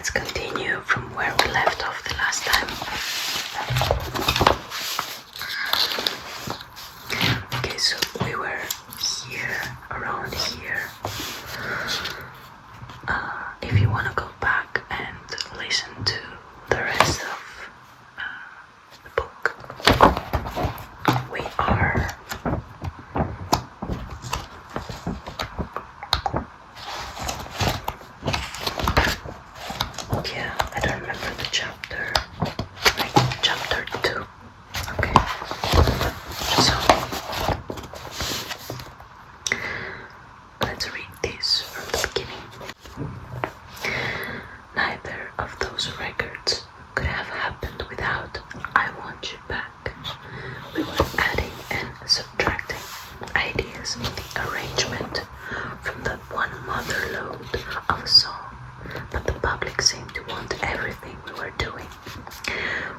let's continue from where we left off the last time. Okay, so we were here, around here. If you want to go back and listen to the rest of the book, we are I don't remember the chapter, like chapter 2. Okay, so let's read this from the beginning. Neither of those records could have happened without "I Want You Back." We were adding and subtracting ideas in the arrangement from that one mother lode of a song, but the public seemed to want everything we were doing.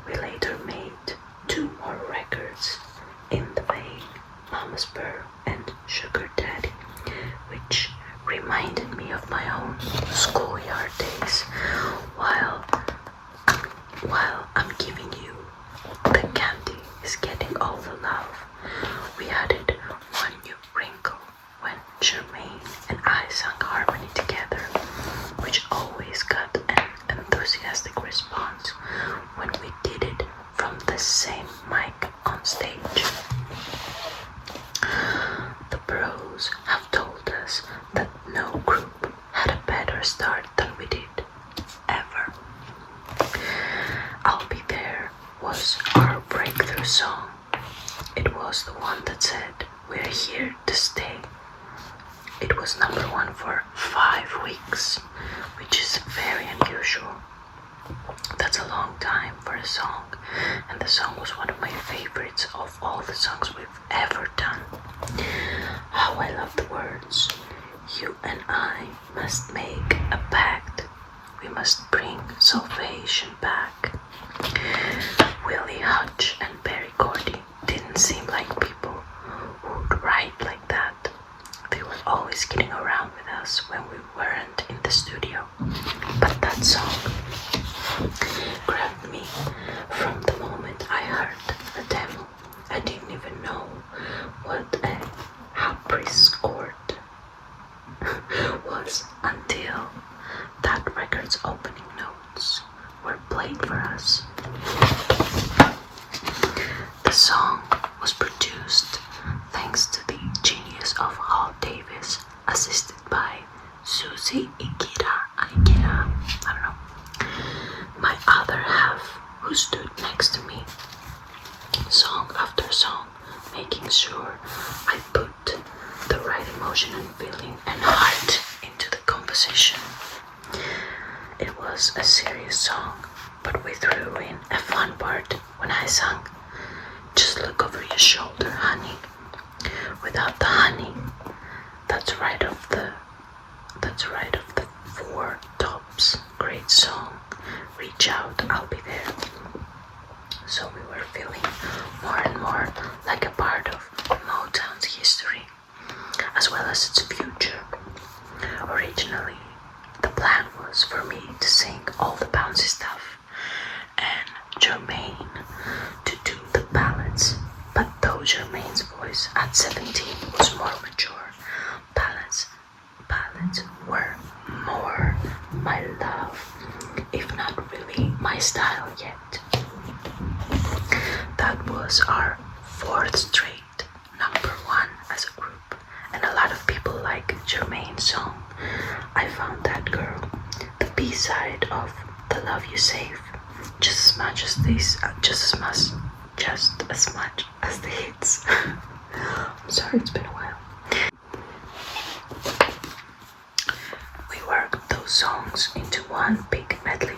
We later made 2 more records in the vein, Mama's Pearl and Sugar Daddy, which reminded me of my own schoolyard days. While I'm giving you the candy is getting all the love, we added one new wrinkle when Jermaine and I sang harmony together, which always got an enthusiastic response when we did it from the same mic on stage. The pros have told us that no group had a better start than we did, ever. I'll Be There was our breakthrough song. It was the one that said, "We're here to stay." It was number 1 for 5 weeks, which is very unusual. That's a long time for a song, and the song was one of my favorites of all the songs we've ever done. How I love the words. "You and I must make a pact. We must bring salvation back." Willie Hutch and Barry Gordy didn't seem like people who'd write like that. They were always kidding around with us when we weren't in the studio. But that song grabbed me from the moment I heard the demo. I didn't even know what a Hapriskort was until that record's opening notes were played for us. The song was produced thanks to the genius of Hal Davis, assisted by Susie Ikira, I don't know, my other half, who stood next to me, song after song, making sure I put the right emotion and feeling and heart into the composition. It was a serious song, but we threw in a fun part when I sang, "Just look over your shoulder, honey." Without the honey, that's right of the 4 tops. Great song. Reach Out, I'll Be There. So we were feeling more and more like a part of Motown's history, as well as its future. Originally, the plan was for me to sing all the bouncy stuff and Jermaine to do the ballads, but though Jermaine's voice at 17 was more mature, ballads were more my love, if not really my style yet. That was our 4th straight number 1 as a group, and a lot of people like Jermaine's song. I Found That Girl, the B-side of The Love You Save, just as much as the hits. I'm sorry, it's been a while. We worked those songs into one big medley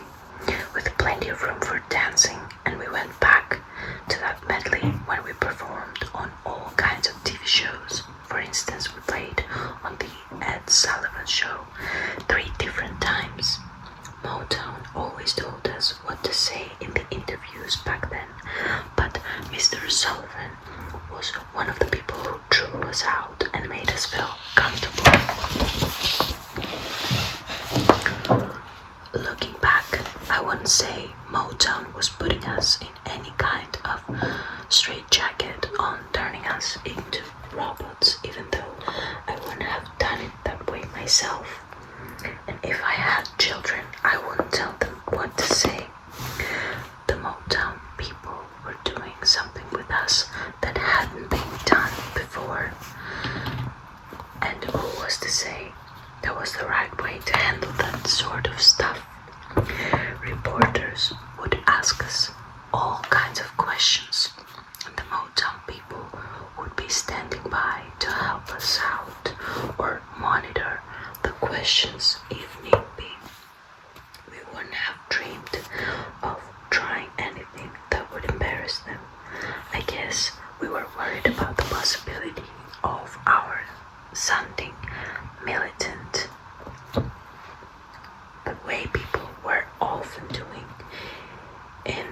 with plenty of room for dancing, and we went back to that medley when we performed on all kinds of TV shows. For instance, we played on the Ed Sullivan Show 3 different times. Motown always told us what to say in the interviews back then, but Mr. Sullivan was one of the people who drew us out and made us feel comfortable. Looking back, I wouldn't say Motown was putting us in any kind of straitjacket on turning us into robots, even though I wouldn't have done it that way myself. And if I had children, I wouldn't tell them what to say. The Motown people were doing something with us that hadn't been done before. And who was to say that was the right way to handle that sort of stuff? Reporters would ask us all kinds of questions, and the Motown people would be standing by to help us out or monitor the questions if need be. We wouldn't have dreamed of trying anything that would embarrass them. I guess we were worried about the possibility of our sounding militant, the way people were often doing in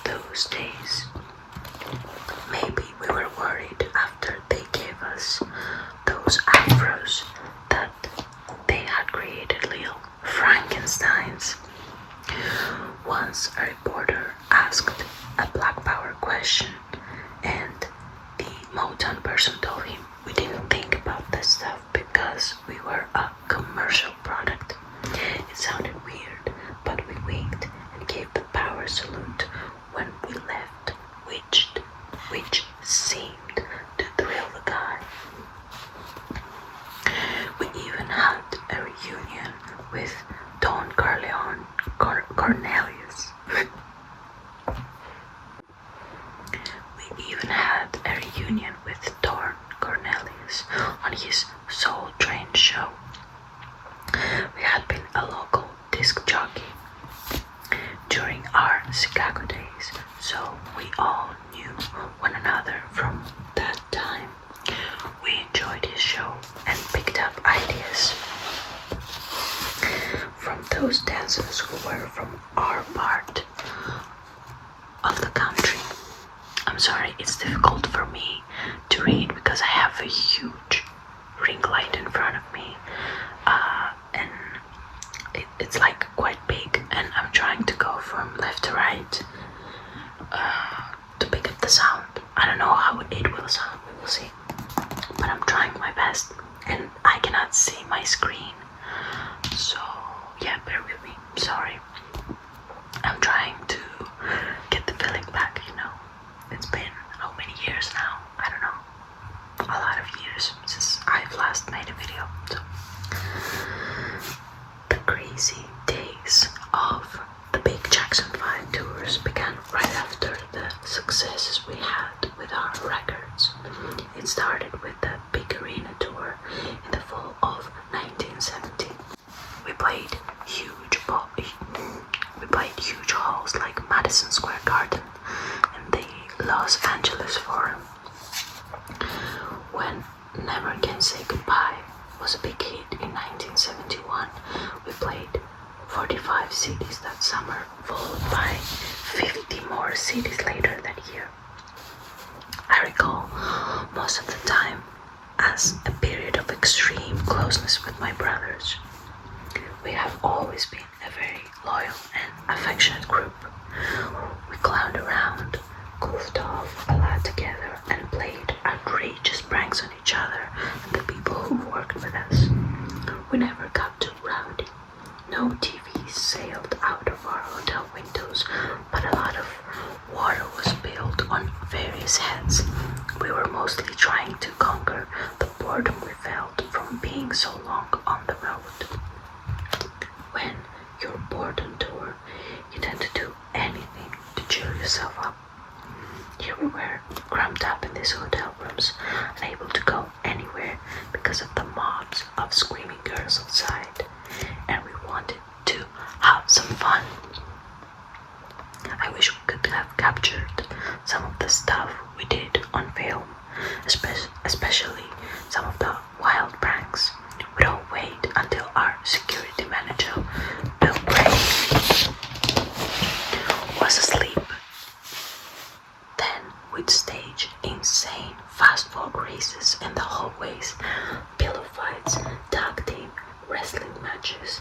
those days. Maybe we were worried after they gave us those afros that they had created little Frankensteins. Once a reporter asked a Black Power question, and the Motown person told him we didn't think about this stuff because we were a commercial product. It sounded weird, but we winked and gave the power salute when we left, which seemed to thrill the guy. We even had a reunion with Don Cornelius. We even had a reunion with Don Cornelius on his Soul Train show. We had been a local disc jockey during our Chicago days, so we all knew one another from that time. We enjoyed his show and picked up ideas from those dancers who were from our part of the country. I'm sorry, it's difficult for me to read because I have a huge ring light in front of me, and it's like quite big, and I'm trying to go from left to right to pick up the sound. I don't know how it will sound, we will see, but I'm trying my best, and I cannot see my screen, so yeah, bear with me, sorry. I'm trying to get the feeling back, you know. It's been how many years now? I don't know. A lot of years since I've last made a video. So the crazy days of the big Jackson 5 tours began right after the successes we had with our records. It started with the big arena tour in the fall of 1970. We played huge halls like Madison Square Garden and the Los Angeles Forum. When Never Can Say Goodbye was a big hit in 1971, we played 45 cities that summer, followed by 50 more cities later that year. I recall most of the time as a period of extreme closeness with my brothers. We have always been a very loyal and affectionate group. We clowned around, goofed off a lot together, and played outrageous pranks on each other and the people who worked with us. We never got too rowdy. No TVs sailed out of our hotel windows, but a lot of water was spilled on various heads. We were mostly trying to conquer the boredom we felt from being so long on the road. When you're bored on tour, you tend to do anything to cheer yourself up. Here we were, cramped up in these hotel rooms, unable to go anywhere because of the mobs of screaming girls outside, and we wanted to have some fun. I wish we could have captured some of the stuff we did on film, especially some of the wild pranks. We don't wait until our security manager, Bill Gray, was asleep. Then we'd stage insane fast-walk races in the hallways, pillow fights, tag team wrestling matches,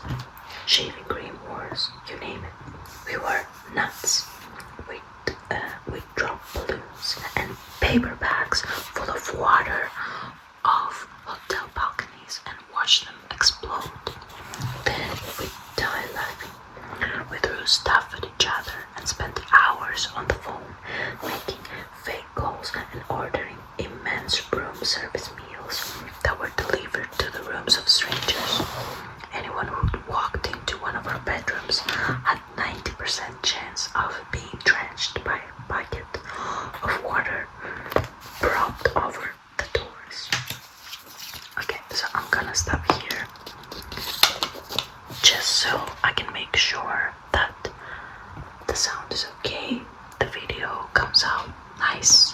shaving cream wars, you name it. We were nuts. We dropped balloons and paper bags full of water off hotel balconies and watched them explode. Then we died laughing. We threw stuff at each other and spent hours on the phone making fake calls and ordering immense room service meals that were delivered to the rooms of strangers. Anyone who walked into one of our bedrooms had 90% chance of being drenched by a bucket of water propped over the doors. Okay, so I'm gonna stop here just so I can make sure that the sound is okay, the video comes out nice